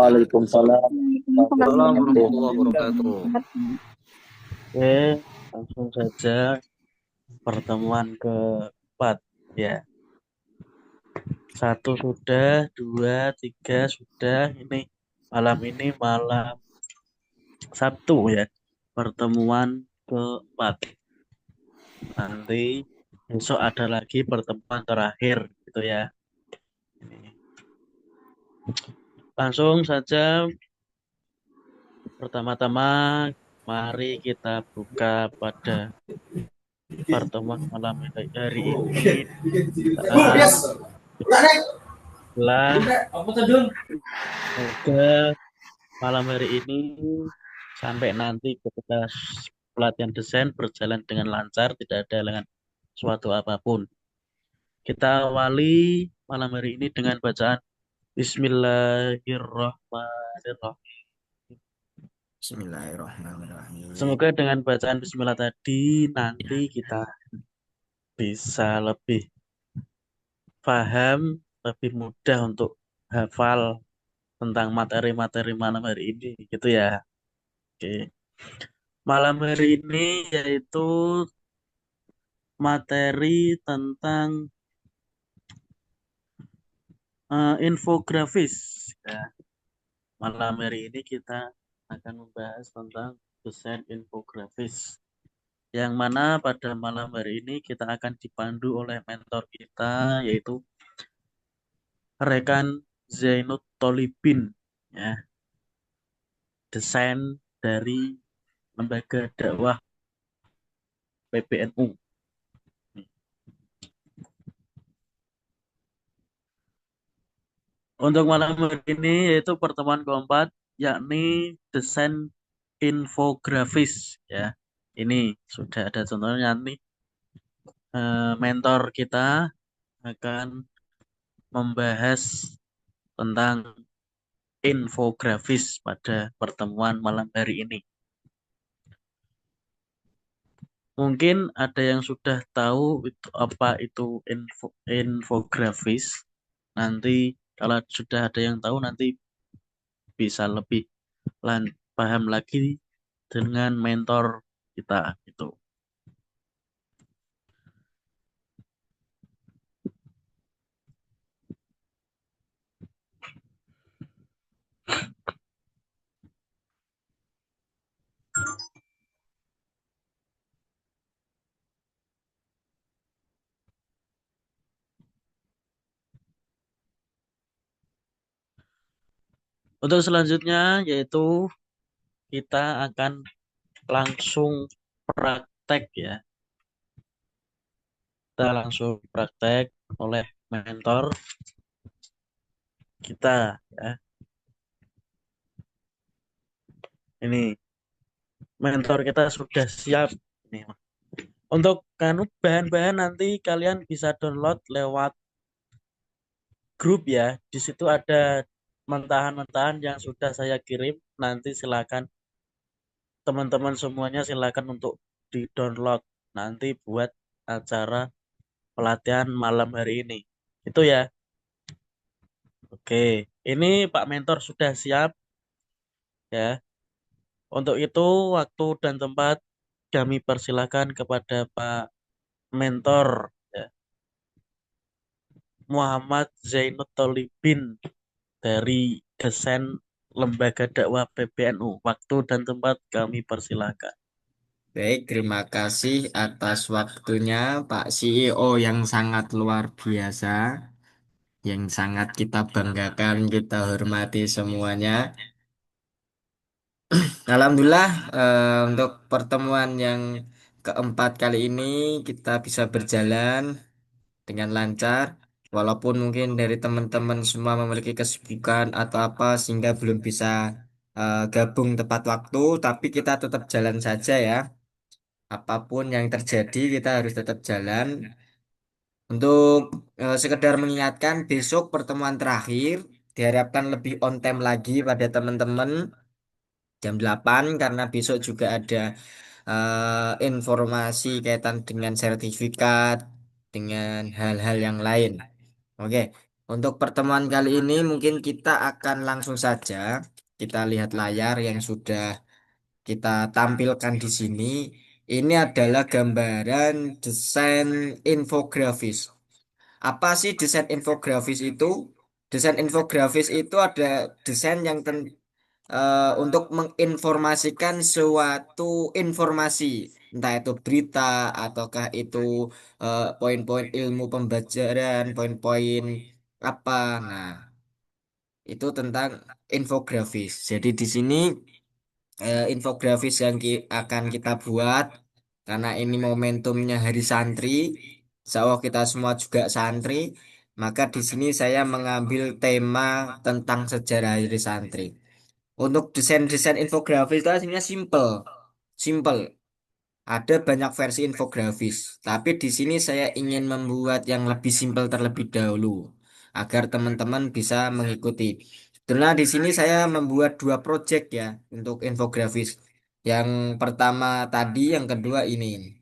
Waalaikumsalam warahmatullahi Waalaikumsalam wabarakatuh. warahmatullahi wabarakatuh. Oke, langsung saja pertemuan keempat ya. Satu sudah, dua, tiga sudah. Ini malam ini malam Sabtu ya. Pertemuan keempat. Nanti besok ada lagi pertemuan terakhir gitu ya. Ini. Langsung saja pertama-tama mari kita buka pada pertemuan malam hari ini saat setelah semoga malam hari ini sampai nanti ketika pelatihan desain berjalan dengan lancar, tidak ada halangan suatu apapun. Kita awali malam hari ini dengan bacaan Bismillahirrahmanirrahim. Bismillahirrahmanirrahim. Semoga dengan bacaan Bismillah tadi nanti Ya. kita bisa lebih paham, lebih mudah untuk hafal tentang materi-materi malam hari ini, gitu ya. Oke. Malam hari ini yaitu materi tentang infografis. Ya. Malam hari ini kita akan membahas tentang desain infografis. Yang mana pada malam hari ini kita akan dipandu oleh mentor kita yaitu rekan Zainud Tolibin. Ya. Desain dari Lembaga Dakwah PBNU. Untuk malam hari ini yaitu pertemuan keempat yakni desain infografis ya. Ini sudah ada contohnya nih. Mentor kita akan membahas tentang infografis pada pertemuan malam hari ini. Mungkin ada yang sudah tahu itu apa itu infografis. Nanti kalau sudah ada yang tahu nanti bisa lebih paham lagi dengan mentor kita itu. Untuk selanjutnya yaitu kita akan langsung praktek ya. Kita langsung praktek oleh mentor kita ya. Ini mentor kita sudah siap. Ini. Untuk bahan-bahan nanti kalian bisa download lewat grup ya. Di situ ada mentahan-mentahan yang sudah saya kirim. Nanti silakan teman-teman semuanya silakan untuk di-download nanti buat acara pelatihan malam hari ini. Itu ya. Oke, ini Pak Mentor sudah siap ya. Untuk itu waktu dan tempat kami persilakan kepada Pak Mentor ya, Muhammad Zainud Tolibin dari desain Lembaga Dakwah PBNU. Waktu dan tempat kami persilakan. Baik, terima kasih atas waktunya Pak CEO yang sangat luar biasa, yang sangat kita banggakan, kita hormati semuanya. Alhamdulillah, untuk pertemuan yang keempat kali ini kita bisa berjalan dengan lancar. Walaupun mungkin dari teman-teman semua memiliki kesibukan atau apa sehingga belum bisa gabung tepat waktu, tapi kita tetap jalan saja ya. Apapun yang terjadi kita harus tetap jalan. Untuk sekedar mengingatkan besok pertemuan terakhir diharapkan lebih on time lagi pada teman-teman jam 8 karena besok juga ada informasi kaitan dengan sertifikat dengan hal-hal yang lain. Oke. Untuk pertemuan kali ini mungkin kita akan langsung saja kita lihat layar yang sudah kita tampilkan di sini. Ini adalah gambaran desain infografis. Apa sih desain infografis itu? Desain infografis itu ada desain yang untuk menginformasikan suatu informasi, entah itu berita ataukah itu poin-poin ilmu pembelajaran, poin-poin apa. Nah, itu tentang infografis. Jadi di sini infografis yang akan kita buat karena ini momentumnya Hari Santri. Insya Allah kita semua juga santri, maka di sini saya mengambil tema tentang sejarah Hari Santri. Untuk desain-desain infografis itu aslinya simple, simple. Ada banyak versi infografis, tapi di sini saya ingin membuat yang lebih simpel terlebih dahulu agar teman-teman bisa mengikuti. Sebenarnya di sini saya membuat dua project ya untuk infografis. Yang pertama tadi, yang kedua ini.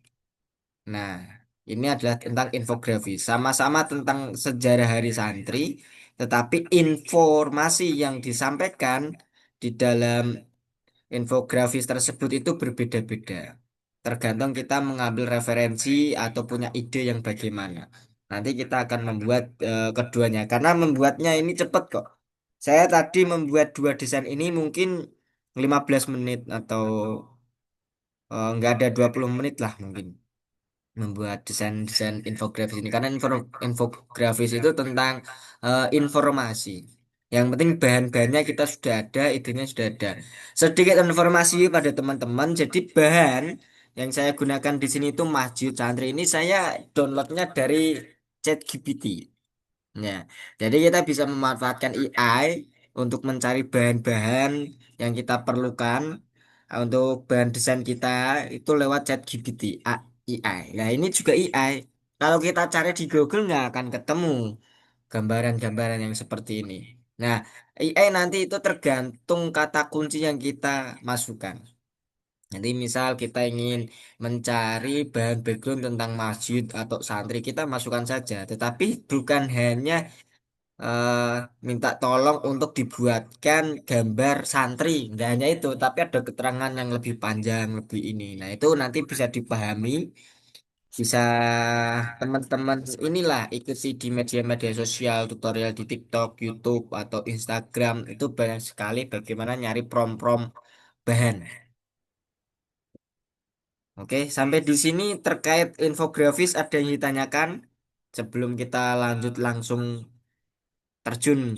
Nah, ini adalah tentang infografis, sama-sama tentang sejarah Hari Santri, tetapi informasi yang disampaikan di dalam infografis tersebut itu berbeda-beda. Tergantung kita mengambil referensi atau punya ide yang bagaimana. Nanti kita akan membuat keduanya. Karena membuatnya ini cepat kok. Saya tadi membuat dua desain ini mungkin 15 menit atau nggak ada 20 menit lah mungkin membuat desain-desain infografis ini karena infografis itu tentang informasi. Yang penting bahan-bahannya kita sudah ada, idenya sudah ada. Sedikit informasi pada teman-teman. Jadi bahan yang saya gunakan di sini itu Masjid Santri ini saya downloadnya dari ChatGPT. Ya, jadi kita bisa memanfaatkan AI untuk mencari bahan-bahan yang kita perlukan untuk bahan desain kita itu lewat ChatGPT, AI. Nah, ini juga AI. Kalau kita cari di Google nggak akan ketemu gambaran-gambaran yang seperti ini. Nah, AI nanti itu tergantung kata kunci yang kita masukkan. Nanti misal kita ingin mencari bahan background tentang masjid atau santri, kita masukkan saja. Tetapi bukan hanya eh, minta tolong untuk dibuatkan gambar santri. Nggak hanya itu, tapi ada keterangan yang lebih panjang, lebih ini. Nah, itu nanti bisa dipahami, bisa teman-teman inilah ikuti di media-media sosial, tutorial di TikTok, YouTube, atau Instagram. Itu banyak sekali bagaimana nyari prom-prom bahan. Oke, sampai di sini terkait infografis ada yang ditanyakan sebelum kita lanjut langsung terjun.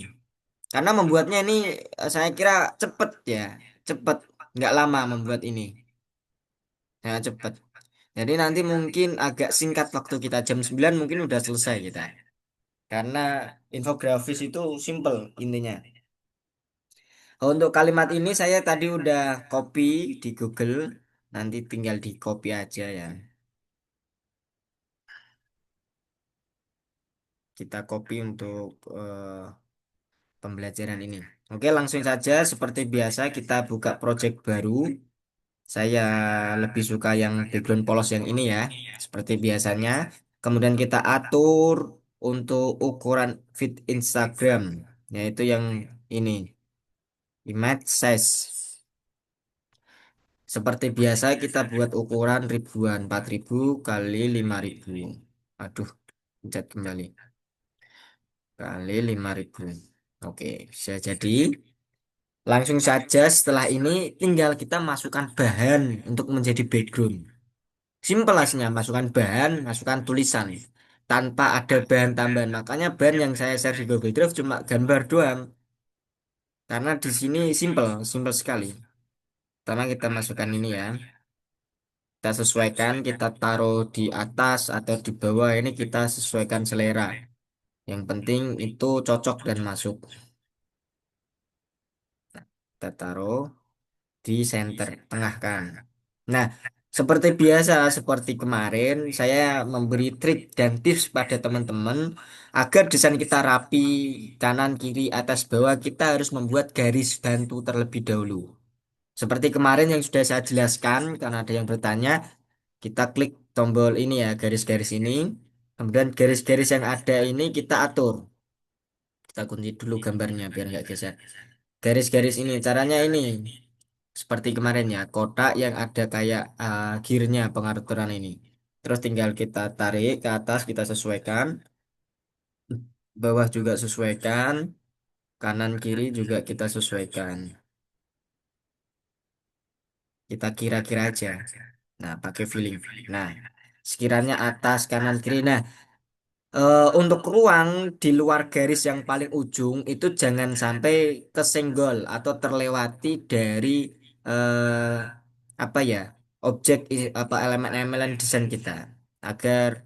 Karena membuatnya ini saya kira cepet ya, cepet, nggak lama membuat ini, ya cepet. Jadi nanti mungkin agak singkat waktu kita jam 9 mungkin udah selesai kita. Karena infografis itu simple intinya. Untuk kalimat ini saya tadi udah copy di Google, nanti tinggal di copy aja ya. Kita copy untuk pembelajaran ini. Oke, langsung saja seperti biasa kita buka project baru. Saya lebih suka yang background polos yang ini ya, seperti biasanya. Kemudian kita atur untuk ukuran feed Instagram, yaitu yang ini, image size. Seperti biasa kita buat ukuran ribuan, 4.000 kali 5.000. Aduh, pencet kembali. Kali 5.000. Oke, bisa jadi. Langsung saja setelah ini tinggal kita masukkan bahan untuk menjadi background. Simpel aslinya, masukkan bahan, masukkan tulisan. Tanpa ada bahan tambahan. Makanya bahan yang saya share di Google Drive cuma gambar doang. Karena di sini simpel, simpel sekali. Pertama kita masukkan ini ya. Kita sesuaikan, kita taruh di atas atau di bawah. Ini kita sesuaikan selera. Yang penting itu cocok dan masuk. Kita taruh di center, tengah kan. Nah, seperti biasa, seperti kemarin, saya memberi trik dan tips pada teman-teman agar desain kita rapi, kanan, kiri, atas, bawah, kita harus membuat garis bantu terlebih dahulu. Seperti kemarin yang sudah saya jelaskan, karena ada yang bertanya, kita klik tombol ini ya, garis-garis ini. Kemudian garis-garis yang ada ini kita atur. Kita kunci dulu gambarnya biar nggak geser. Garis-garis ini caranya ini seperti kemarin ya, kotak yang ada kayak gearnya pengaturan ini. Terus tinggal kita tarik ke atas, kita sesuaikan, bawah juga sesuaikan, kanan kiri juga kita sesuaikan. Kita kira-kira aja. Nah, pakai feeling. Nah, sekiranya atas, kanan, kiri. Nah, untuk ruang di luar garis yang paling ujung itu jangan sampai kesenggol atau terlewati dari eh, apa ya objek apa elemen-elemen desain kita agar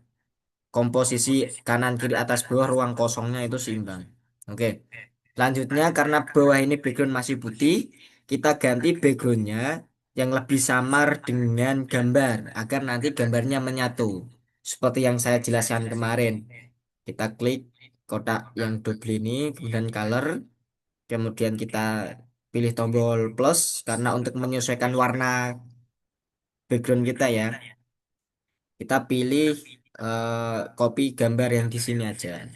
komposisi kanan kiri atas bawah ruang kosongnya itu seimbang. Oke. Selanjutnya karena bawah ini background masih putih, kita ganti backgroundnya yang lebih samar dengan gambar agar nanti gambarnya menyatu. Seperti yang saya jelaskan kemarin. Kita klik kotak yang double ini, kemudian color, kemudian kita pilih tombol plus karena untuk menyesuaikan warna background kita ya. Kita pilih copy gambar yang di sini aja,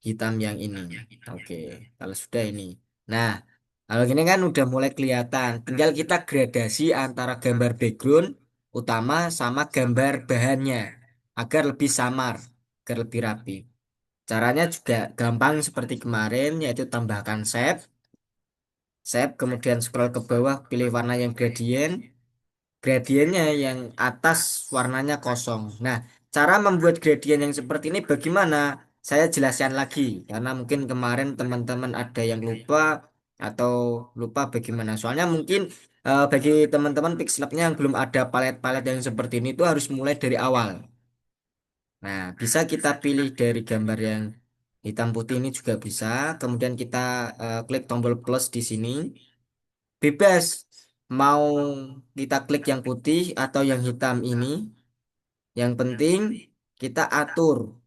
hitam yang ini. Oke, kalau sudah ini. Nah, kalau gini kan udah mulai kelihatan. Tinggal kita gradasi antara gambar background utama sama gambar bahannya agar lebih samar, agar lebih rapi. Caranya juga gampang seperti kemarin, yaitu tambahkan shape, kemudian scroll ke bawah, pilih warna yang gradient, gradiennya yang atas warnanya kosong. Nah, cara membuat gradient yang seperti ini bagaimana? Saya jelaskan lagi, karena mungkin kemarin teman-teman ada yang lupa atau lupa bagaimana. Soalnya mungkin bagi teman-teman Pixlabnya yang belum ada palet-palet yang seperti ini itu harus mulai dari awal. Nah, bisa kita pilih dari gambar yang hitam putih ini juga bisa. Kemudian kita klik tombol plus di sini. Bebas mau kita klik yang putih atau yang hitam ini. Yang penting kita atur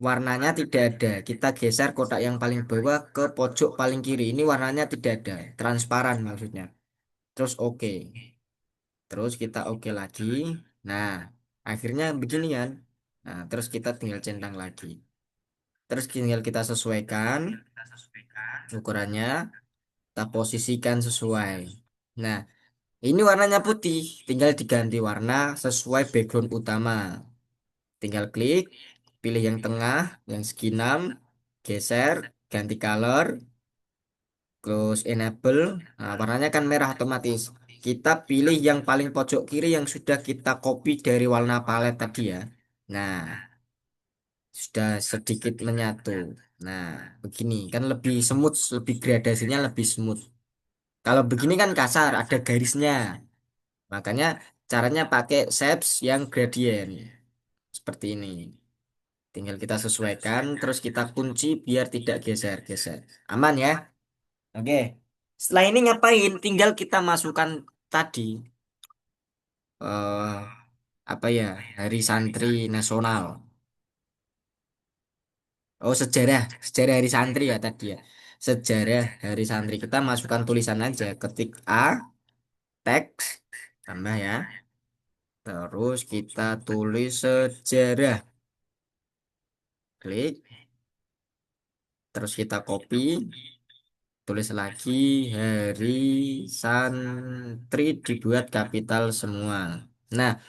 warnanya tidak ada. Kita geser kotak yang paling bawah ke pojok paling kiri. Ini warnanya tidak ada, transparan maksudnya. Terus oke. Terus kita oke lagi. Nah, akhirnya begini kan. Nah, terus kita tinggal centang lagi. Terus tinggal kita sesuaikan ukurannya, kita posisikan sesuai. Nah, ini warnanya putih, tinggal diganti warna sesuai background utama. Tinggal klik, pilih yang tengah, yang segi 6, geser, ganti color, close enable. Nah, warnanya kan merah otomatis. Kita pilih yang paling pojok kiri yang sudah kita copy dari warna palet tadi ya. Nah, sudah sedikit menyatu. Nah, begini kan lebih smooth, lebih gradasinya lebih smooth. Kalau begini kan kasar, ada garisnya. Makanya caranya pakai shapes yang gradient seperti ini. Tinggal kita sesuaikan, terus kita kunci biar tidak geser-geser. Aman ya? Oke. Setelah ini ngapain? Tinggal kita masukkan tadi eh apa ya? Hari Santri Nasional. Oh, sejarah Hari Santri ya tadi ya. Sejarah Hari Santri. Kita masukkan tulisan aja, ketik A, teks, tambah ya. Terus kita tulis sejarah. Klik, terus kita copy, tulis lagi Hari Santri dibuat kapital semua. Nah,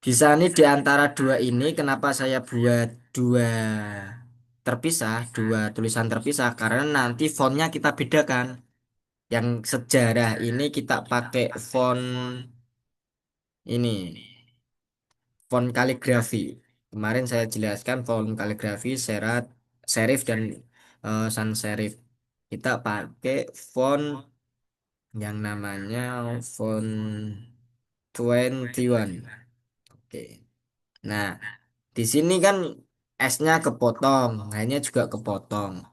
bisa nih di antara dua ini kenapa saya buat dua terpisah, dua tulisan terpisah karena nanti fontnya kita bedakan. Yang sejarah ini kita pakai font ini, font kaligrafi. Kemarin saya jelaskan font kaligrafi, serif dan sans serif. Kita pakai font yang namanya font 21. Oke. Nah, di sini kan S-nya kepotong, hanya juga kepotong.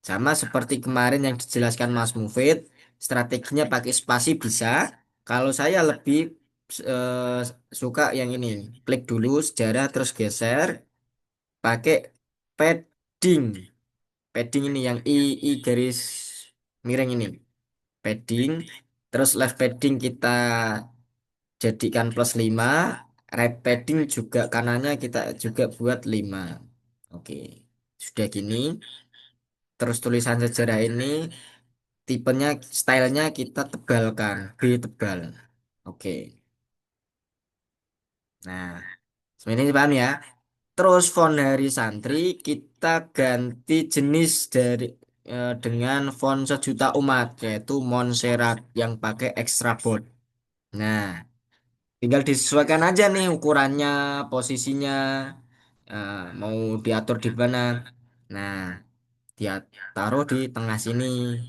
Sama seperti kemarin yang dijelaskan Mas Mufid, strateginya pakai spasi bisa. Kalau saya lebih eh, suka yang ini, klik dulu sejarah terus geser, pakai padding. Padding ini yang I garis miring ini, padding. Terus left padding kita jadikan +5, right padding juga kanannya kita juga buat 5. Oke, sudah gini. Terus tulisan sejarah ini tipenya, stylenya kita tebalkan, B tebal. Oke. Nah, sebenarnya paham ya. Terus font dari santri kita ganti jenis dengan font sejuta umat, yaitu Montserrat yang pakai extra bold. Nah, tinggal disesuaikan aja nih ukurannya, posisinya, mau diatur di mana. Nah, dia taruh di tengah sini.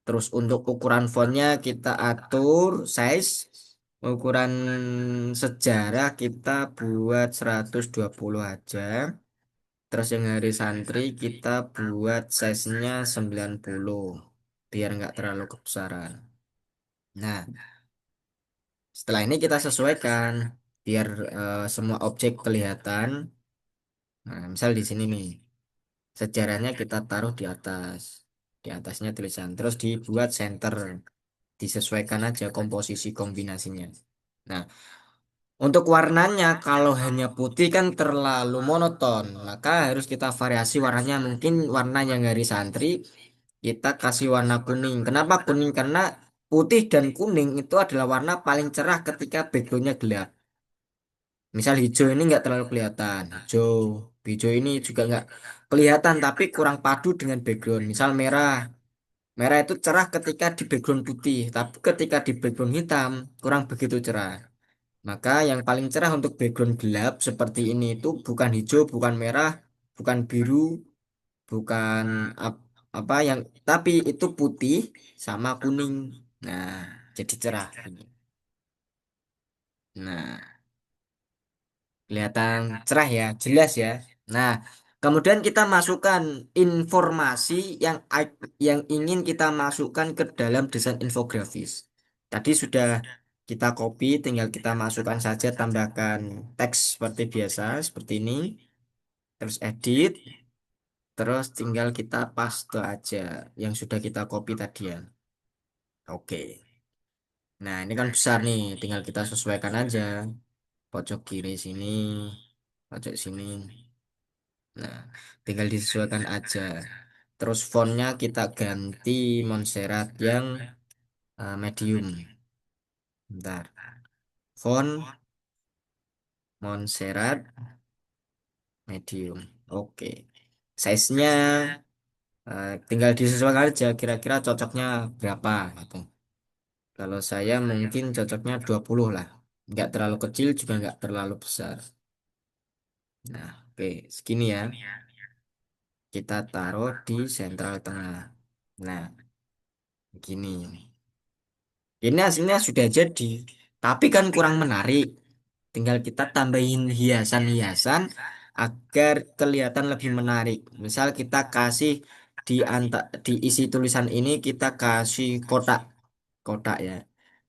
Terus untuk ukuran fontnya kita atur size. Ukuran sejarah kita buat 120 aja. Terus yang hari santri kita buat size-nya 90 biar nggak terlalu kebesaran. Nah, setelah ini kita sesuaikan biar semua objek kelihatan. Nah, misal di sini nih, sejarahnya kita taruh di atas. Di atasnya tulisan. Terus dibuat center. Disesuaikan aja komposisi kombinasinya. Nah, untuk warnanya kalau hanya putih kan terlalu monoton, maka harus kita variasi warnanya. Mungkin warna yang dari santri kita kasih warna kuning. Kenapa kuning? Karena putih dan kuning itu adalah warna paling cerah ketika backgroundnya gelap. Misal hijau ini nggak terlalu kelihatan. Hijau ini juga nggak kelihatan tapi kurang padu dengan background. Misal merah, merah itu cerah ketika di background putih, tapi ketika di background hitam kurang begitu cerah. Maka yang paling cerah untuk background gelap seperti ini itu bukan hijau, bukan merah, bukan biru, bukan apa yang, tapi itu putih sama kuning. Nah, jadi cerah. Nah, kelihatan cerah ya, jelas ya. Nah, kemudian kita masukkan informasi yang ingin kita masukkan ke dalam desain infografis. Tadi sudah kita copy, tinggal kita masukkan saja, tambahkan teks seperti biasa, seperti ini. Terus edit, terus tinggal kita paste aja yang sudah kita copy tadi ya. Oke. Nah, ini kan besar nih, tinggal kita sesuaikan aja. Pojok kiri sini, pojok sini. Nah, tinggal disesuaikan aja. Terus fontnya kita ganti Montserrat yang medium. Bentar. Font Montserrat medium. Oke. Size-nya tinggal disesuaikan aja kira-kira cocoknya berapa gitu. Kalau saya mungkin cocoknya 20 lah. Nggak terlalu kecil juga nggak terlalu besar. Nah, oke, segini ya. Kita taruh di sentral tengah. Nah, begini. Ini hasilnya sudah jadi, tapi kan kurang menarik. Tinggal kita tambahin hiasan-hiasan agar kelihatan lebih menarik. Misal kita kasih di isi tulisan ini kita kasih kotak, kotak ya,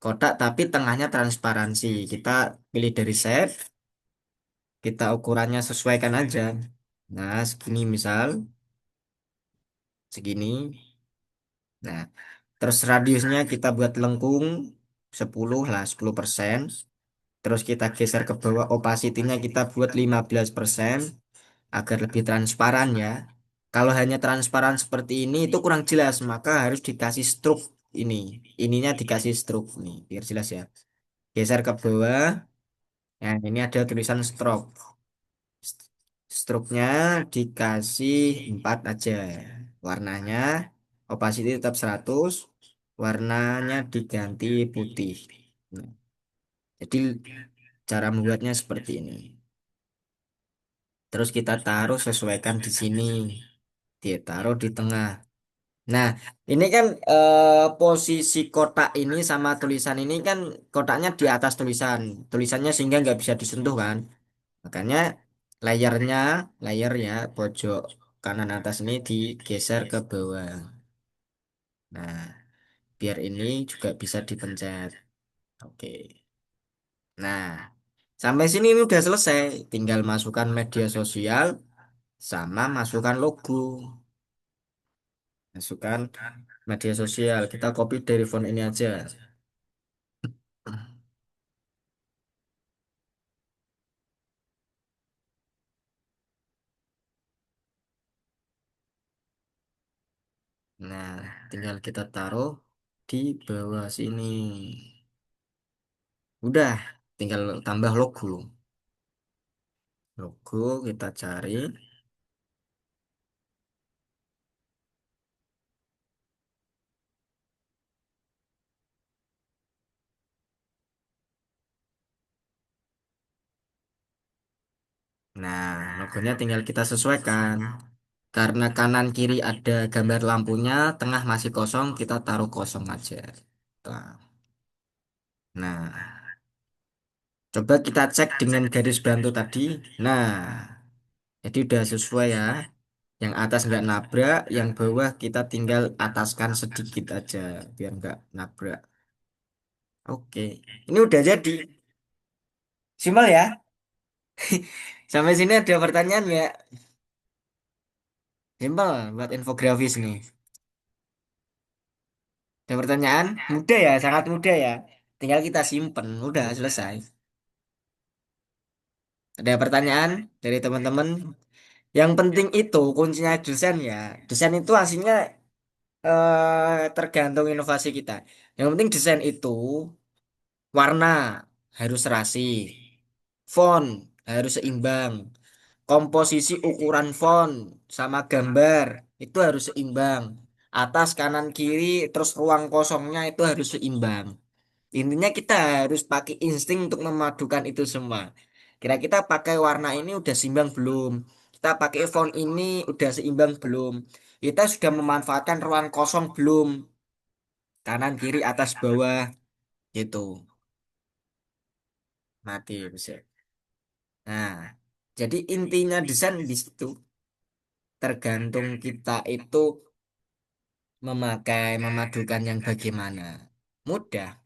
kotak tapi tengahnya transparansi. Kita pilih dari set, kita ukurannya sesuaikan aja. Nah, segini misal, segini. Nah, terus radiusnya kita buat lengkung 10 lah, 10%. Terus kita geser ke bawah, opacity-nya kita buat 15% agar lebih transparan ya. Kalau hanya transparan seperti ini itu kurang jelas, maka harus dikasih stroke ini. Ininya dikasih stroke nih, biar jelas ya. Geser ke bawah. Nah, ini ada tulisan stroke. Stroke-nya dikasih 4 aja. Warnanya opacity tetap 100, warnanya diganti putih. Nah, jadi cara membuatnya seperti ini. Terus kita taruh sesuaikan di sini. Dia taruh di tengah. Nah, ini kan posisi kotak ini sama tulisan ini kan kotaknya di atas tulisannya sehingga nggak bisa disentuh kan. Makanya layarnya, layar ya pojok kanan atas ini digeser ke bawah. Nah, biar ini juga bisa dipencet. Oke. Nah, sampai sini ini udah selesai. Tinggal masukkan media sosial sama masukkan logo. Masukkan media sosial. Kita copy dari font ini aja. tinggal kita taruh di bawah sini. Udah, tinggal tambah logo. Logo kita cari. Nah, logonya tinggal kita sesuaikan. Karena kanan kiri ada gambar lampunya, tengah masih kosong, kita taruh kosong aja. Nah, coba kita cek dengan garis bantu tadi. Nah, jadi udah sesuai ya. Yang atas nggak nabrak, yang bawah kita tinggal ataskan sedikit aja biar nggak nabrak. Oke, ini udah jadi. Simpel ya. Sampai sini ada pertanyaan nggak? Simpel buat infografis nih. Ada pertanyaan? Mudah ya, sangat mudah ya. Tinggal kita simpen, udah selesai. Ada pertanyaan dari teman-teman? Yang penting itu kuncinya desain ya. Desain itu aslinya tergantung inovasi kita. Yang penting desain itu warna harus serasi, font harus seimbang, komposisi ukuran font sama gambar itu harus seimbang. Atas, kanan, kiri, terus ruang kosongnya itu harus seimbang. Intinya kita harus pakai insting untuk memadukan itu semua. Kira kita pakai warna ini udah seimbang belum? Kita pakai font ini udah seimbang belum? Kita sudah memanfaatkan ruang kosong belum? Kanan, kiri, atas, bawah, gitu. Mati bisa. Nah, jadi intinya desain di situ tergantung kita itu memakai, memadukan yang bagaimana. Mudah.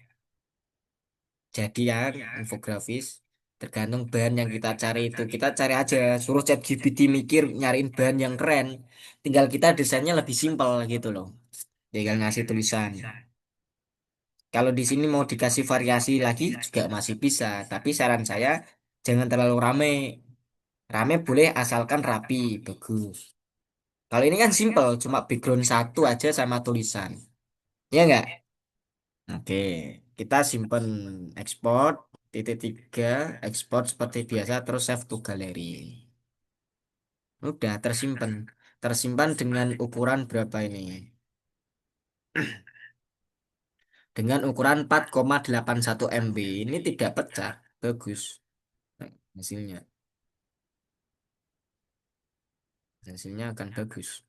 Jadi ya infografis tergantung bahan yang kita cari itu. Kita cari aja, suruh ChatGPT mikir nyariin bahan yang keren. Tinggal kita desainnya lebih simpel gitu loh. Tinggal ngasih tulisan. Kalau di sini mau dikasih variasi lagi juga masih bisa. Tapi saran saya jangan terlalu rame. Rame boleh asalkan rapi, bagus. Kalau ini kan simple, cuma background satu aja sama tulisan. Ya enggak? Oke, kita simpen export titik tiga, export seperti biasa, terus save to gallery. Udah tersimpan. Tersimpan dengan ukuran berapa ini? Dengan ukuran 4,81 MB. Ini tidak pecah. Bagus. Nah, hasilnya. Hasilnya akan bagus.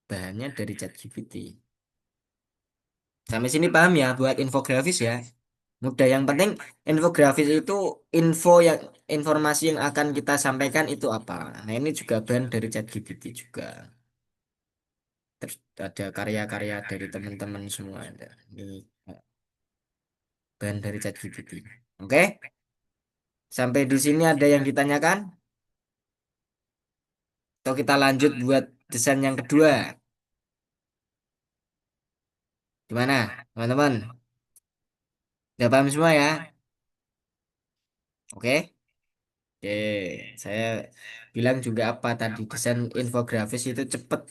Bahannya dari ChatGPT. Sampai sini paham ya buat infografis ya. Mudah, yang penting infografis itu info yang informasi yang akan kita sampaikan itu apa. Nah, ini juga bahan dari ChatGPT juga. Terus ada karya-karya dari teman-teman semua ada. Ini bahan dari ChatGPT. Oke, sampai di sini ada yang ditanyakan? Atau kita lanjut buat desain yang kedua? Gimana, teman-teman? Udah paham semua ya? Oke? Oke, saya bilang juga apa tadi desain infografis itu cepet.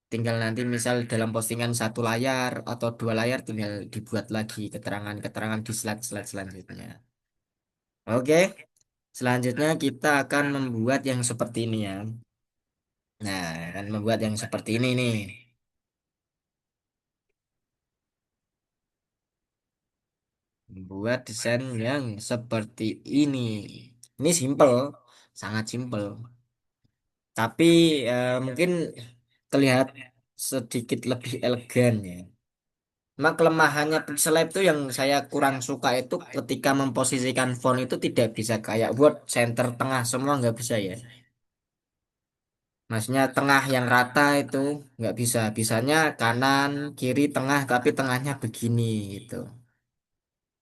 Tinggal nanti misal dalam postingan satu layar atau dua layar tinggal dibuat lagi keterangan-keterangan di slide-slide selanjutnya. Oke, selanjutnya kita akan membuat yang seperti ini ya. Nah, akan membuat yang seperti ini nih. Membuat desain yang seperti ini. Ini simple, sangat simple. Tapi mungkin terlihat sedikit lebih elegan ya. Cuma kelemahannya pixel lab itu yang saya kurang suka itu ketika memposisikan font itu tidak bisa kayak Word center tengah semua nggak bisa ya. Maksudnya tengah yang rata itu nggak bisa. Bisanya kanan, kiri, tengah tapi tengahnya begini gitu.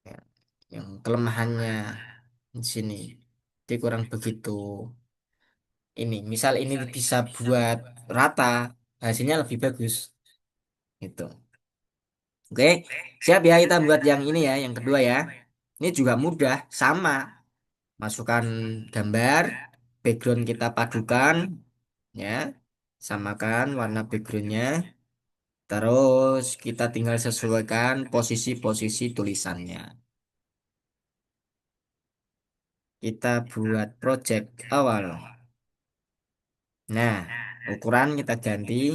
Ya, yang kelemahannya di sini. Jadi kurang begitu. Ini misal ini bisa buat rata, hasilnya lebih bagus. Gitu. Oke, siap ya kita buat yang ini ya, yang kedua ya. Ini juga mudah, sama. Masukkan gambar, background kita padukan, ya. Samakan warna backgroundnya. Terus kita tinggal sesuaikan posisi-posisi tulisannya. Kita buat project awal. Nah, ukuran kita ganti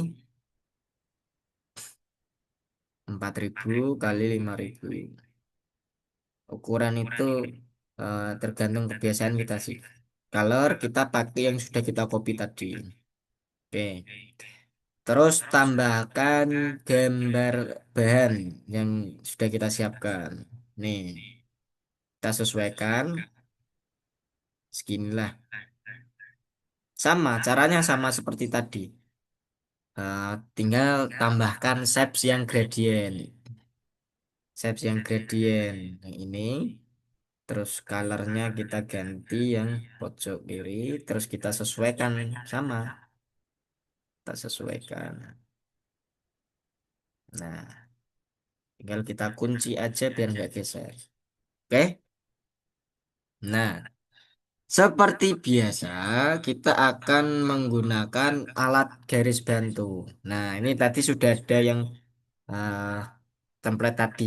4.000 kali 5.000. Ukuran itu tergantung kebiasaan kita sih. Color kita pakai yang sudah kita copy tadi. Oke. Terus tambahkan gambar bahan yang sudah kita siapkan. Nih, kita sesuaikan seginilah. Sama, caranya sama seperti tadi. Tinggal tambahkan shapes yang gradient. Shapes yang gradient. Yang ini. Terus colornya kita ganti yang pojok kiri. Terus kita sesuaikan sama. Kita sesuaikan. Nah, tinggal kita kunci aja biar nggak geser. Oke? Nah, seperti biasa, kita akan menggunakan alat garis bantu. Nah, ini tadi sudah ada yang eh, template tadi,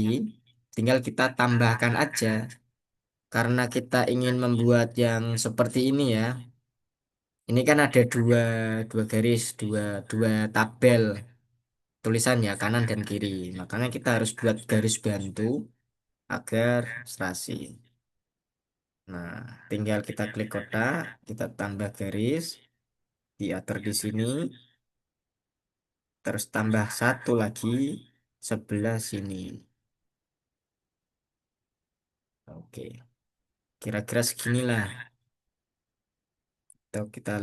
tinggal kita tambahkan aja. Karena kita ingin membuat yang seperti ini ya. Ini kan ada dua garis, dua tabel tulisan ya kanan dan kiri. Makanya kita harus buat garis bantu agar serasi. Nah, tinggal kita klik kotak, kita tambah garis, diatur di sini, terus tambah satu lagi sebelah sini. Oke, kira-kira seginilah. Atau kita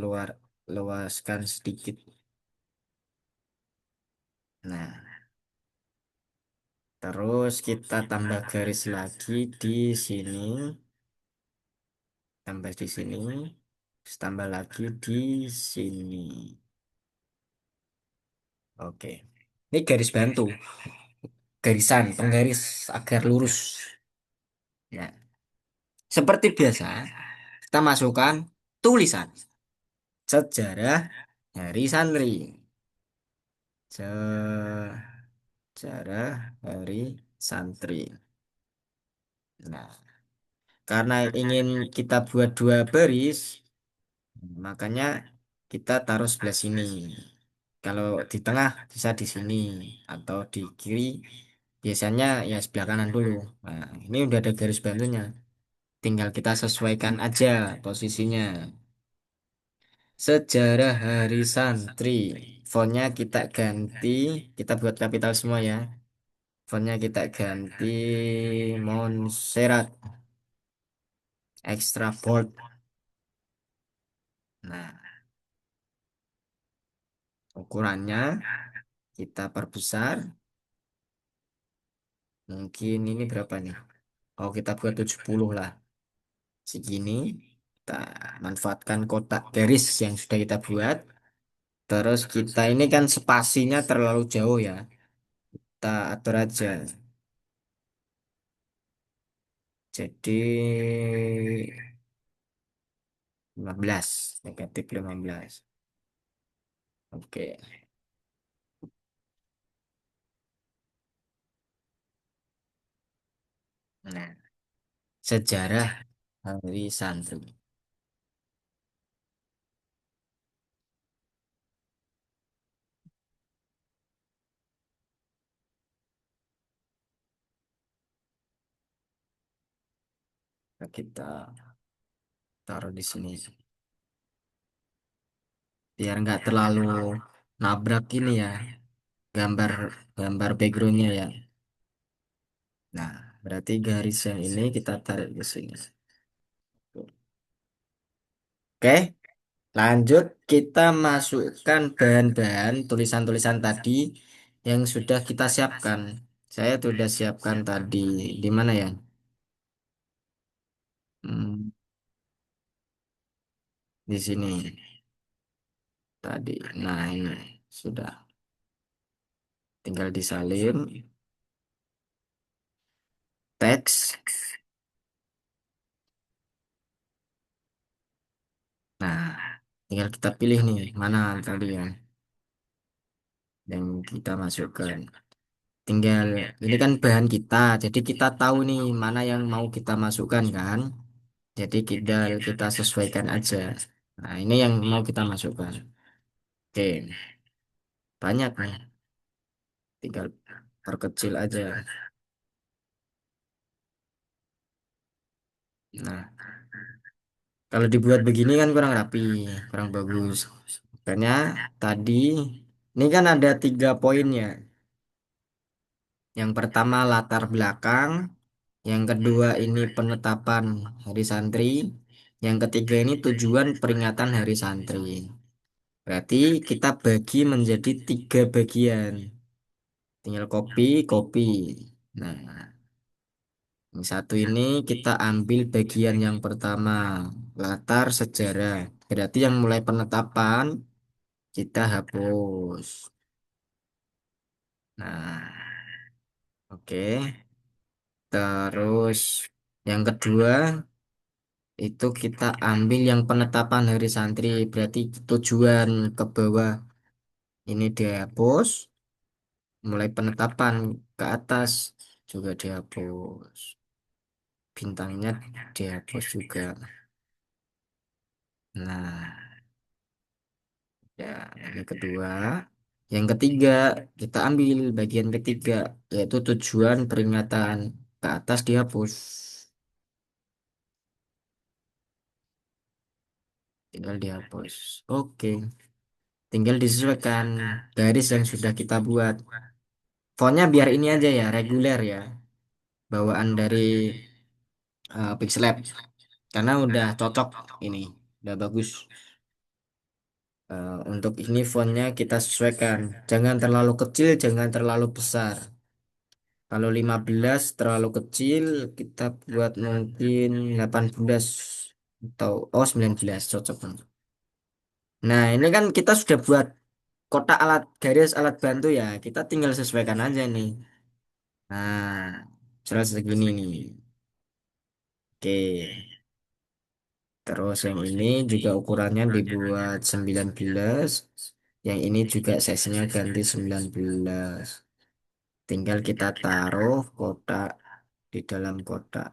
luaskan sedikit. Nah, terus kita tambah garis lagi di sini, tambah di sini, terus tambah lagi di sini. Oke, ini garis bantu, garisan, penggaris agar lurus. Ya, seperti biasa, kita masukkan tulisan sejarah Hari Santri. Sejarah Hari Santri. Nah, karena ingin kita buat dua baris, makanya kita taruh sebelah sini. Kalau di tengah bisa di sini atau di kiri, biasanya ya sebelah kanan dulu. Nah, ini udah ada garis bantunya. Tinggal kita sesuaikan aja posisinya. Sejarah Hari Santri. Fontnya kita ganti, kita buat kapital semua ya. Fontnya kita ganti Montserrat extra bold. Nah, ukurannya kita perbesar. Mungkin ini berapa nih? Oh, kita buat 70 lah. Segini. Kita manfaatkan kotak garis yang sudah kita buat. Terus kita ini kan spasinya terlalu jauh ya. Kita atur aja. Jadi 15, negatif 15. Oke. Nah, sejarah Hari Santri. Nah, kita taruh di sini biar nggak terlalu nabrak ini ya gambar gambar backgroundnya ya. Nah, berarti garis yang ini kita tarik ke sini. Oke, lanjut kita masukkan bahan-bahan tulisan-tulisan tadi yang sudah kita siapkan. Saya sudah siapkan tadi di mana ya? Hmm, di sini tadi. Nah, ini sudah tinggal disalin teks. Nah, tinggal kita pilih nih mana tadi ya. yang kita masukkan. Tinggal ini kan bahan kita, jadi kita tahu nih mana yang mau kita masukkan kan. Jadi kita sesuaikan aja. Nah, ini yang mau kita masukkan. Oke, banyak nih. Tinggal perkecil aja. Nah, kalau dibuat begini kan kurang rapi, kurang bagus. Makanya tadi ini kan ada 3 poinnya. Yang pertama latar belakang, yang kedua ini penetapan hari santri, yang ketiga ini tujuan peringatan hari santri. Berarti kita bagi menjadi 3 bagian. Tinggal copy. Nah, yang satu ini kita ambil bagian yang pertama, latar sejarah. Berarti yang mulai penetapan kita hapus. Nah, oke. Terus yang kedua itu kita ambil yang penetapan hari santri. Berarti tujuan ke bawah ini dihapus. Mulai penetapan ke atas juga dihapus. Bintangnya dihapus juga. Nah, ya, yang kedua. Yang ketiga, kita ambil bagian ketiga, yaitu tujuan peringatan ke atas dihapus. Tinggal dihapus. Oke, tinggal disesuaikan garis yang sudah kita buat. Fontnya biar ini aja ya, reguler ya. Bawaan dari Pixlab. Karena udah cocok ini, udah bagus. Untuk ini fontnya kita sesuaikan. Jangan terlalu kecil, jangan terlalu besar. Kalau 15 terlalu kecil, kita buat mungkin 18 atau 19 cocok banget. Nah, ini kan kita sudah buat kotak alat garis alat bantu ya. Kita tinggal sesuaikan aja nih. Nah, jelas segini nih. Oke. Terus yang ini juga ukurannya dibuat 19. Yang ini juga size-nya ganti 19. Tinggal kita taruh kotak di dalam kotak.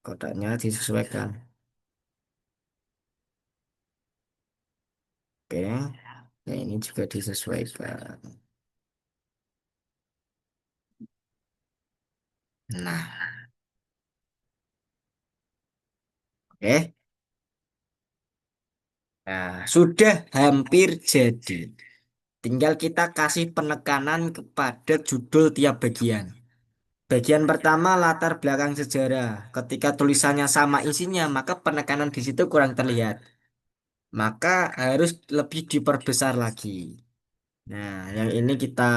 Kotaknya disesuaikan. Oke. Nah, ini juga disesuaikan. Nah, oke. Nah, sudah hampir jadi. Tinggal kita kasih penekanan kepada judul tiap bagian. Bagian pertama latar belakang sejarah. Ketika tulisannya sama isinya, maka penekanan di situ kurang terlihat. Maka harus lebih diperbesar lagi. Nah, yang ini kita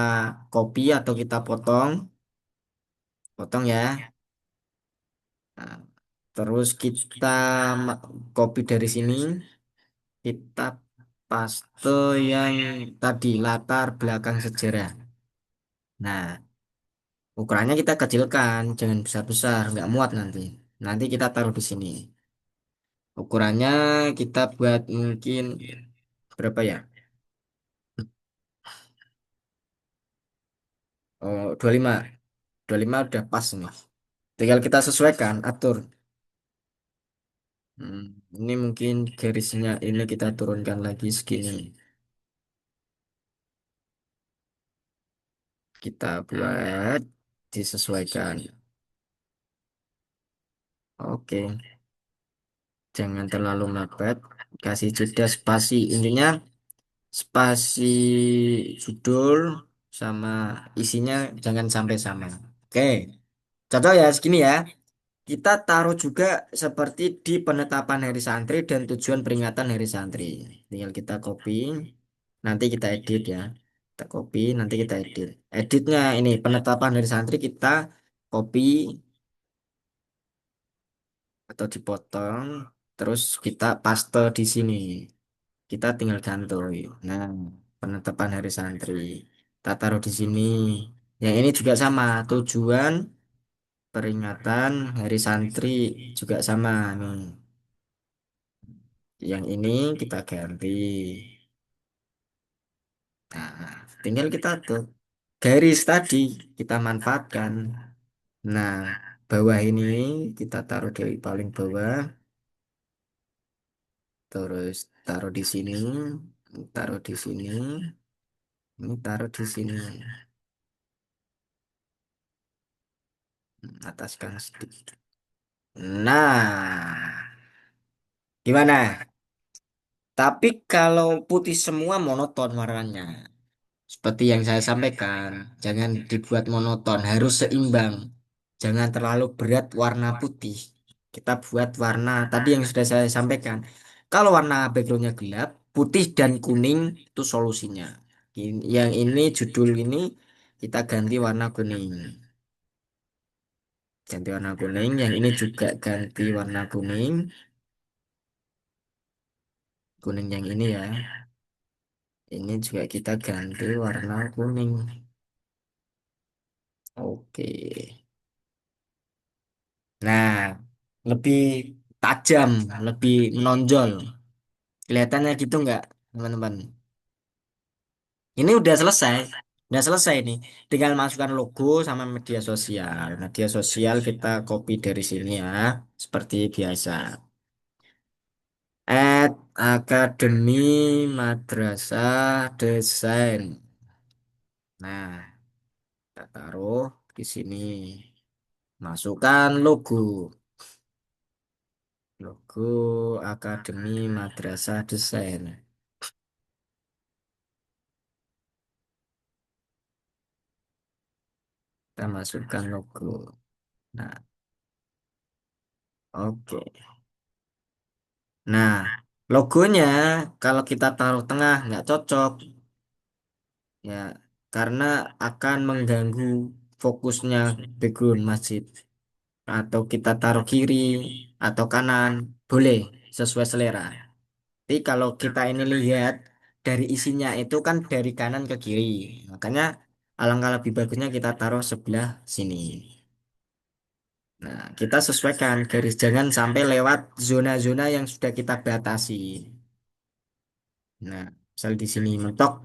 copy atau kita potong ya. Nah, terus kita copy dari sini, kita paste yang tadi latar belakang sejarah. Nah, ukurannya kita kecilkan, jangan besar-besar, nggak muat nanti. Nanti kita taruh di sini. Ukurannya kita buat mungkin berapa ya? Oh, 25. 25 udah pas nih. Tinggal kita sesuaikan, atur. Hmm, ini mungkin garisnya ini kita turunkan lagi segini. Kita buat disesuaikan. Oke, jangan terlalu mepet. Kasih jeda spasi. Intinya spasi judul sama isinya jangan sampai sama. Oke, contoh ya segini ya. Kita taruh juga seperti di penetapan hari santri dan tujuan peringatan hari santri. Tinggal kita copy, nanti kita edit ya. Kita copy, nanti kita edit. Editnya ini penetapan hari santri kita copy atau dipotong, terus kita paste di sini. Kita tinggal gantui. Nah, penetapan hari santri. Kita taruh di sini. Yang ini juga sama, tujuan peringatan hari santri juga sama nih. Yang ini kita ganti. Nah, tinggal kita tuh garis tadi kita manfaatkan. Nah, bawah ini kita taruh di paling bawah, terus taruh di sini, taruh di sini, ini taruh di sini. Ataskan sedikit. Nah, gimana? Tapi kalau putih semua monoton warnanya. Seperti yang saya sampaikan, jangan dibuat monoton, harus seimbang. Jangan terlalu berat warna putih. Kita buat warna tadi yang sudah saya sampaikan. Kalau warna backgroundnya gelap, putih dan kuning itu solusinya. Yang ini judul ini kita ganti warna kuning. Ganti warna kuning. Yang ini juga ganti warna kuning. Kuning yang ini ya. Ini juga kita ganti warna kuning. Oke. Nah, lebih tajam, lebih menonjol. Kelihatannya gitu nggak, teman-teman? Ini udah selesai. Udah selesai nih. Tinggal masukkan logo sama media sosial. Media sosial kita copy dari sini ya. Seperti biasa. Akademi Madrasah Desain. Nah, kita taruh di sini. Masukkan logo. Logo Akademi Madrasah Desain. Kita masukkan logo. Nah, oke. Nah, logonya kalau kita taruh tengah nggak cocok ya, karena akan mengganggu fokusnya background masjid. Atau kita taruh kiri atau kanan, boleh sesuai selera. Tapi kalau kita ini lihat dari isinya itu kan dari kanan ke kiri, makanya alangkah lebih bagusnya kita taruh sebelah sini. Nah, kita sesuaikan garis jangan sampai lewat zona-zona yang sudah kita batasi. Nah, misal di sini mentok.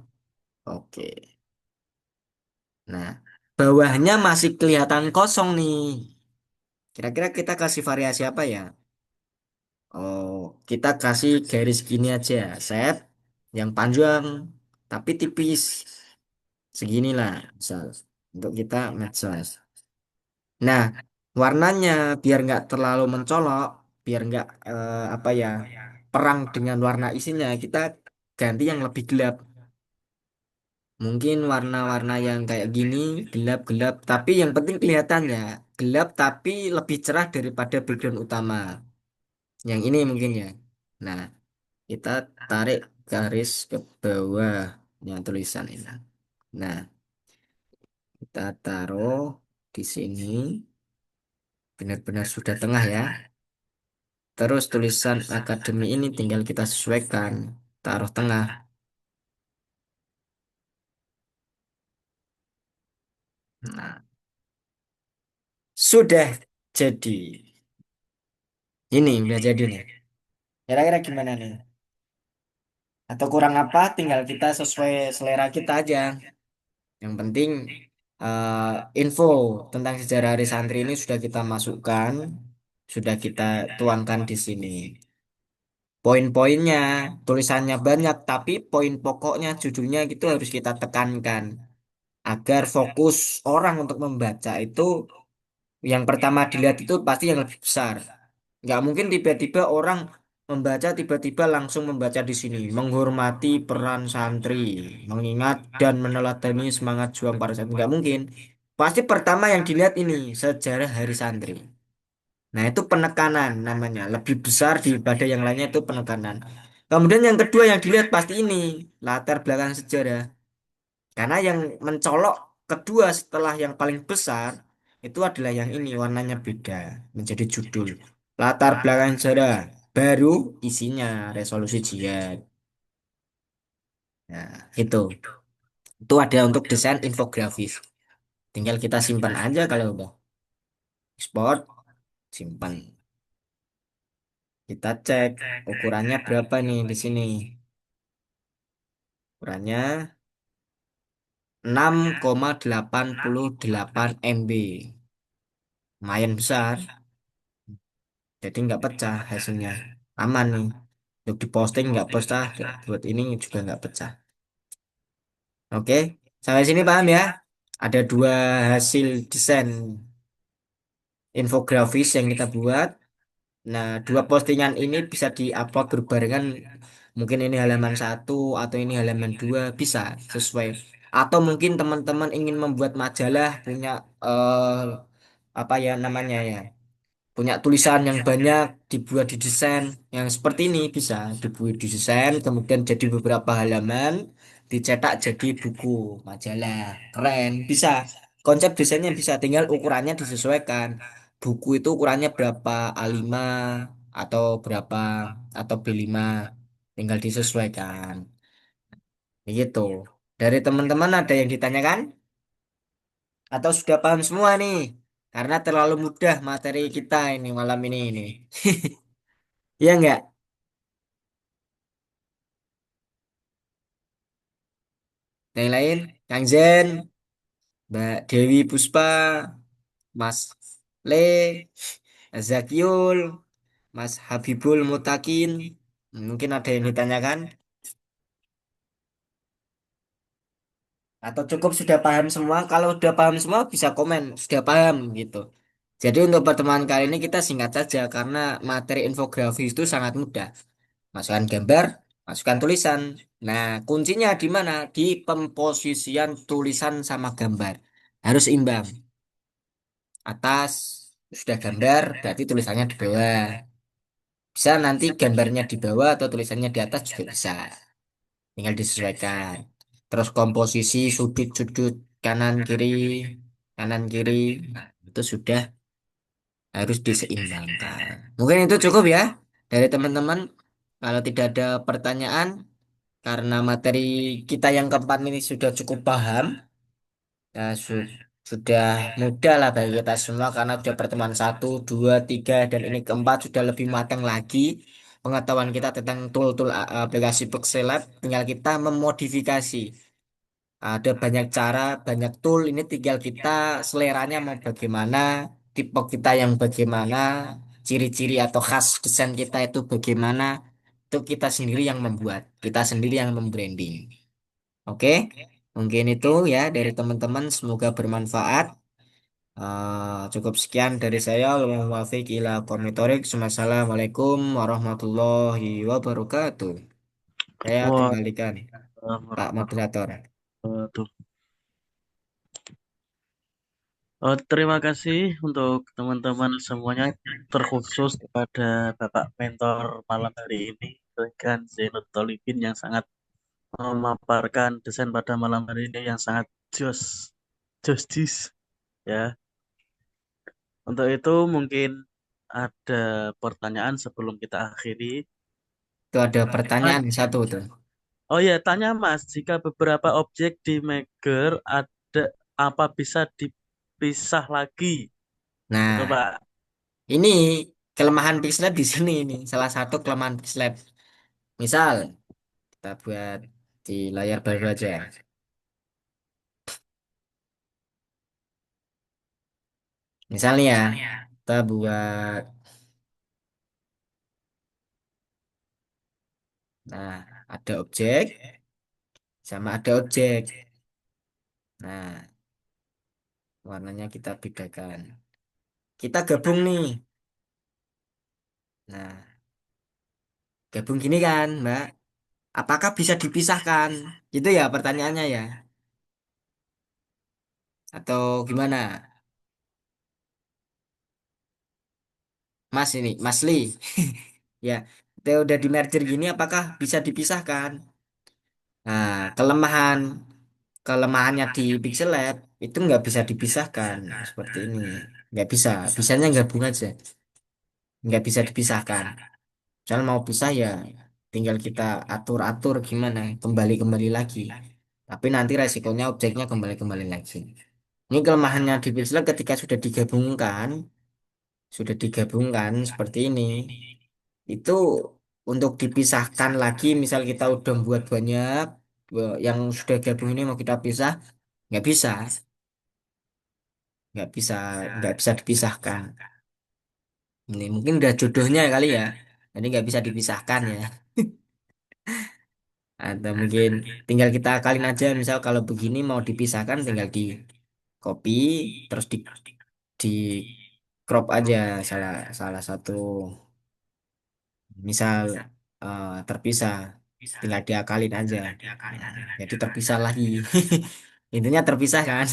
Oke. Nah, bawahnya masih kelihatan kosong nih. Kira-kira kita kasih variasi apa ya? Oh, kita kasih garis gini aja. Set yang panjang tapi tipis. Seginilah, misal untuk kita medsos. Nah, warnanya biar nggak terlalu mencolok, biar nggak apa ya, perang dengan warna isinya, kita ganti yang lebih gelap. Mungkin warna-warna yang kayak gini gelap-gelap, tapi yang penting kelihatannya gelap tapi lebih cerah daripada background utama. Yang ini mungkin ya. Nah, kita tarik garis ke bawah yang tulisan ini. Nah, kita taruh di sini benar-benar sudah tengah ya. Terus tulisan akademi ini tinggal kita sesuaikan, taruh tengah. Nah, sudah jadi. Ini udah jadi nih. Kira-kira gimana nih? Atau kurang apa? Tinggal kita sesuai selera kita aja. Yang penting eh, info tentang sejarah Hari Santri ini sudah kita masukkan, sudah kita tuangkan di sini. Poin-poinnya, tulisannya banyak, tapi poin pokoknya, judulnya gitu harus kita tekankan agar fokus orang untuk membaca itu yang pertama dilihat itu pasti yang lebih besar. Nggak mungkin tiba-tiba orang membaca tiba-tiba langsung membaca di sini. Menghormati peran santri, mengingat dan meneladani semangat juang para santri. Nggak mungkin. Pasti pertama yang dilihat ini sejarah Hari Santri. Nah itu penekanan namanya. Lebih besar daripada yang lainnya itu penekanan. Kemudian yang kedua yang dilihat pasti ini latar belakang sejarah. Karena yang mencolok kedua setelah yang paling besar itu adalah yang ini warnanya beda menjadi judul. Latar belakang sejarah baru isinya resolusi jihad. Nah, itu. Itu ada untuk desain infografis. Tinggal kita simpan aja kalau udah export, simpan. Kita cek ukurannya berapa nih di sini. Ukurannya 6,88 MB. Lumayan besar, jadi nggak pecah hasilnya. Aman nih. Untuk diposting nggak pecah, buat ini juga nggak pecah. Oke, sampai sini paham ya? Ada dua hasil desain infografis yang kita buat. Nah, dua postingan ini bisa diupload berbarengan. Mungkin ini halaman satu atau ini halaman dua bisa sesuai. Atau mungkin teman-teman ingin membuat majalah punya apa ya namanya ya, punya tulisan yang banyak dibuat di desain yang seperti ini bisa dibuat di desain kemudian jadi beberapa halaman dicetak jadi buku majalah keren bisa konsep desainnya bisa tinggal ukurannya disesuaikan buku itu ukurannya berapa A5 atau berapa atau B5 tinggal disesuaikan begitu dari teman-teman ada yang ditanyakan atau sudah paham semua nih karena terlalu mudah materi kita ini malam ini. Iya enggak? Yang lain, Kang Zen, Mbak Dewi Puspa, Mas Le, Zakiul, Mas Habibul Mutakin. Mungkin ada yang ditanyakan atau cukup sudah paham semua. Kalau sudah paham semua bisa komen, sudah paham gitu. Jadi untuk pertemuan kali ini kita singkat saja karena materi infografis itu sangat mudah. Masukkan gambar, masukkan tulisan. Nah, kuncinya di mana? Di pemposisian tulisan sama gambar. Harus imbang. Atas sudah gambar, berarti tulisannya di bawah. Bisa nanti gambarnya di bawah atau tulisannya di atas juga bisa. Tinggal disesuaikan. Terus komposisi sudut-sudut kanan kiri, nah, itu sudah harus diseimbangkan. Mungkin itu cukup ya dari teman-teman. Kalau tidak ada pertanyaan, karena materi kita yang keempat ini sudah cukup paham, ya, sudah mudah lah bagi kita semua karena sudah pertemuan satu, dua, tiga, dan ini keempat sudah lebih matang lagi pengetahuan kita tentang tool-tool aplikasi Pixel Lab. Tinggal kita memodifikasi. Ada banyak cara, banyak tool. Ini tinggal kita seleranya mau bagaimana, tipe kita yang bagaimana, ciri-ciri atau khas desain kita itu bagaimana. Itu kita sendiri yang membuat, kita sendiri yang membranding. Oke, mungkin itu ya dari teman-teman. Semoga bermanfaat. Cukup sekian dari saya. Wallahul muwaffiq ila aqwamit thoriq. Wassalamualaikum warahmatullahi wabarakatuh. Saya Wah, kembalikan Pak Moderator. tuh. Terima kasih untuk teman-teman semuanya, terkhusus kepada Bapak Mentor malam hari ini, Rekan Zainud Tolibin yang sangat memaparkan desain pada malam hari ini yang sangat jos, jis, ya. Untuk itu mungkin ada pertanyaan sebelum kita akhiri. Itu ada Mas, pertanyaan satu tuh. oh ya, tanya Mas, jika beberapa objek di Maker ada apa bisa dipisah lagi? Itu Nah, Pak. ini kelemahan Pixlab di sini ini. Salah satu kelemahan Pixlab. Misal kita buat di layar baru aja. Misalnya ya, kita buat, nah ada objek sama ada objek. Nah, warnanya kita bedakan. Kita gabung nih. Nah, gabung gini kan, Mbak. Apakah bisa dipisahkan? Itu ya pertanyaannya ya. Atau gimana? Mas ini, Mas Li. Ya, kita udah di merger gini apakah bisa dipisahkan? Nah, kelemahannya di Pixel Lab itu nggak bisa dipisahkan seperti ini. Nggak bisa, bisanya gabung aja. Nggak bisa dipisahkan. Misalnya mau pisah ya tinggal kita atur-atur gimana, kembali-kembali lagi. Tapi nanti resikonya objeknya kembali-kembali lagi. Ini kelemahannya di Pixel Lab ketika sudah digabungkan seperti ini. Itu untuk dipisahkan lagi, misal kita udah buat banyak yang sudah gabung ini mau kita pisah, nggak bisa, nggak bisa, nggak bisa dipisahkan. Ini mungkin udah jodohnya kali ya, jadi nggak bisa dipisahkan ya. Atau mungkin tinggal kita akalin aja, misal kalau begini mau dipisahkan tinggal di copy, terus di crop aja salah salah satu, misal terpisah, tinggal diakalin aja. Nah, jadi terpisah lagi. Intinya terpisah kan,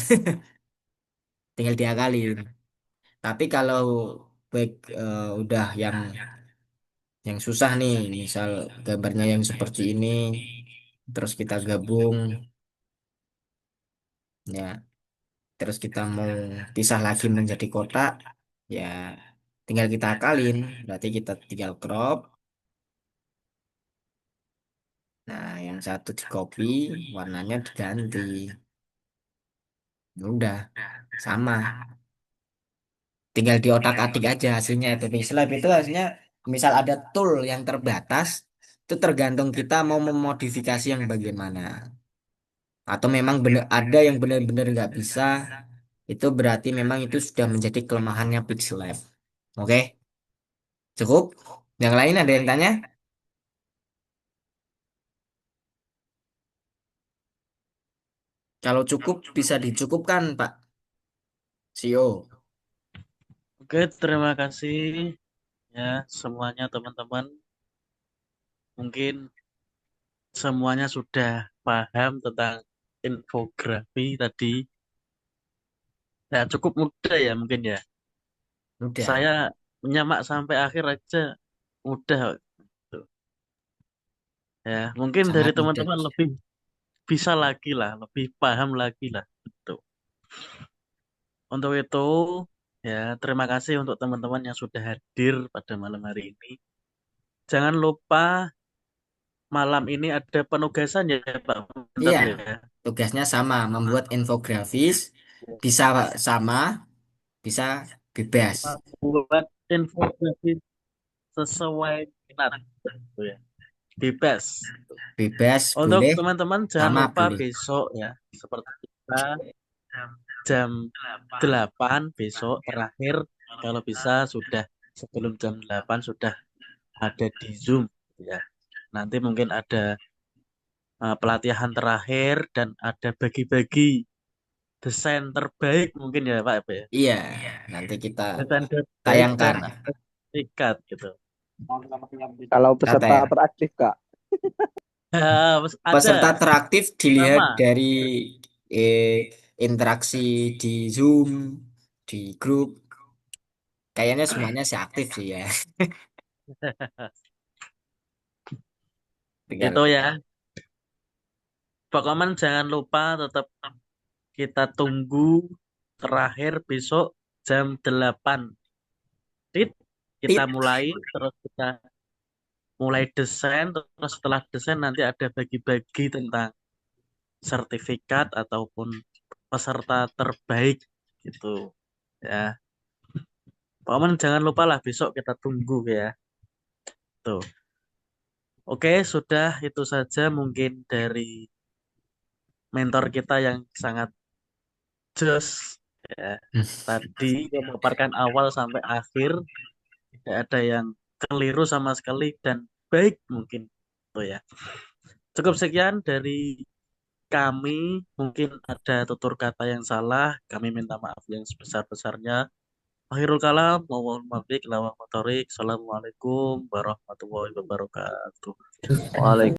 tinggal diakalin. Tapi kalau baik udah yang susah nih, misal gambarnya yang seperti ini, terus kita gabung, ya, terus kita mau pisah lagi menjadi kotak, ya tinggal kita akalin, berarti kita tinggal crop. Nah, yang satu di copy, warnanya diganti. Ya udah, sama. Tinggal di otak-atik aja hasilnya itu. Lab itu hasilnya, misal ada tool yang terbatas, itu tergantung kita mau memodifikasi yang bagaimana. Atau memang benar ada yang benar-benar nggak bisa, itu berarti memang itu sudah menjadi kelemahannya Pixel Lab. Oke, cukup. Yang lain ada yang tanya? Kalau cukup bisa dicukupkan, Pak CEO. Oke, terima kasih ya semuanya teman-teman. Mungkin semuanya sudah paham tentang infografi tadi. Ya, cukup mudah ya mungkin ya. Udah, Saya menyimak sampai akhir aja mudah. Tuh. Ya, mungkin dari sangat mudah. teman-teman lebih bisa lagi lah, lebih paham lagi lah. Tuh. Untuk itu, ya terima kasih untuk teman-teman yang sudah hadir pada malam hari ini. Jangan lupa malam ini ada penugasan ya Pak Mentor Iya, ya. tugasnya sama, membuat infografis, bisa sama, bisa bebas. Buat infografis sesuai minat. Gitu ya. Bebas. Bebas Untuk boleh, teman-teman jangan sama lupa boleh. besok ya. Seperti kita jam 8 besok terakhir. Kalau bisa sudah sebelum jam 8 sudah ada di Zoom. Ya. Nanti mungkin ada pelatihan terakhir dan ada bagi-bagi desain terbaik mungkin ya Pak ya. Iya, nanti kita Desain terbaik tayangkan. dan sertifikat gitu. Kalau Kata peserta ya. teraktif, Kak. Peserta Ada teraktif dilihat nama. dari eh, interaksi di Zoom, di grup. Kayaknya semuanya sih aktif sih ya. Itu Tinggal. ya. Pokoknya jangan lupa tetap kita tunggu terakhir besok jam 8. Tit, kita Tit. mulai terus kita mulai desain terus setelah desain nanti ada bagi-bagi tentang sertifikat ataupun peserta terbaik gitu ya. Pokoknya jangan lupa lah besok kita tunggu ya. Tuh. Oke, sudah itu saja mungkin dari mentor kita yang sangat jos ya. Tadi memaparkan awal sampai akhir, tidak ada yang keliru sama sekali dan baik mungkin. Tuh ya. Cukup sekian dari kami. Mungkin ada tutur kata yang salah. Kami minta maaf yang sebesar-besarnya. Akhirul kalam, mohon maaf, lawang motorik. Assalamualaikum warahmatullahi wabarakatuh. Waalaikumsalam.